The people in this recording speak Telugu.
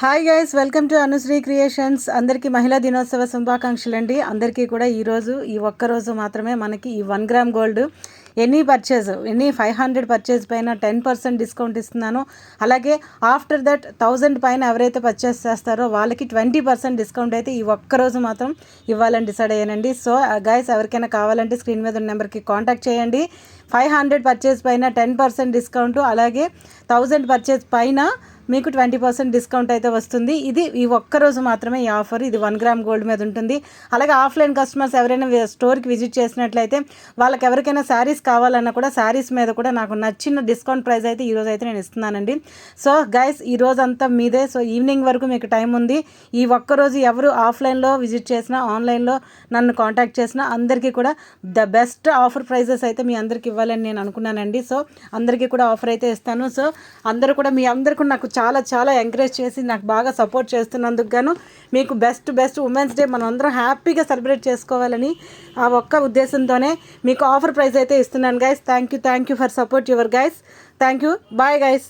Hi guys, welcome to Anusri creations. అందరికీ మహిళా దినోత్సవ శుభాకాంక్షలు అండి. అందరికీ కూడా ఈరోజు ఈ ఒక్కరోజు మాత్రమే మనకి ఈ 1 గ్రామ్ గోల్డ్ ఎనీ 500 పర్చేజ్ పైన 10% డిస్కౌంట్ ఇస్తున్నాను. అలాగే ఆఫ్టర్ దట్ 1000 పైన ఎవరైతే పర్చేస్ చేస్తారో వాళ్ళకి 20% డిస్కౌంట్ అయితే ఈ ఒక్కరోజు మాత్రం ఇవ్వాలని డిసైడ్ అయ్యానండి. సో గైస్, ఎవరికైనా కావాలంటే స్క్రీన్ మీద ఉన్న నెంబర్కి కాంటాక్ట్ చేయండి. 500 పర్చేజ్ పైన 10% డిస్కౌంట్, అలాగే 1000 పర్చేజ్ పైన మీకు 20% డిస్కౌంట్ అయితే వస్తుంది. ఇది ఈ ఒక్కరోజు మాత్రమే ఈ ఆఫర్. ఇది 1 గ్రామ్ గోల్డ్ మీద ఉంటుంది. అలాగే ఆఫ్లైన్ కస్టమర్స్ ఎవరైనా స్టోర్కి విజిట్ చేసినట్లయితే వాళ్ళకి ఎవరికైనా శారీస్ కావాలన్నా కూడా శారీస్ మీద కూడా నాకు నచ్చిన డిస్కౌంట్ ప్రైస్ అయితే ఈరోజు అయితే నేను ఇస్తున్నానండి. సో గైస్, ఈ రోజు అంతా మీదే. సో ఈవినింగ్ వరకు మీకు టైం ఉంది. ఈ ఒక్కరోజు ఎవరు ఆఫ్లైన్లో విజిట్ చేసినా ఆన్లైన్లో నన్ను కాంటాక్ట్ చేసినా అందరికీ కూడా ద బెస్ట్ ఆఫర్ ప్రైజెస్ అయితే మీ అందరికి ఇవ్వాలని నేను అనుకున్నానండి. సో అందరికీ కూడా ఆఫర్ అయితే ఇస్తాను. సో అందరూ కూడా మీ అందరికీ నాకు చాలా చాలా ఎంకరేజ్ చేసి నాకు బాగా సపోర్ట్ చేస్తున్నందుకు గాను మీకు బెస్ట్ ఉమెన్స్ డే మనం అందరం హ్యాపీగా సెలబ్రేట్ చేసుకోవాలని ఆ ఒక్క ఉద్దేశంతోనే మీకు ఆఫర్ ప్రైస్ అయితే ఇస్తున్నాను guys. Thank you for support your guys. Thank you. Bye guys.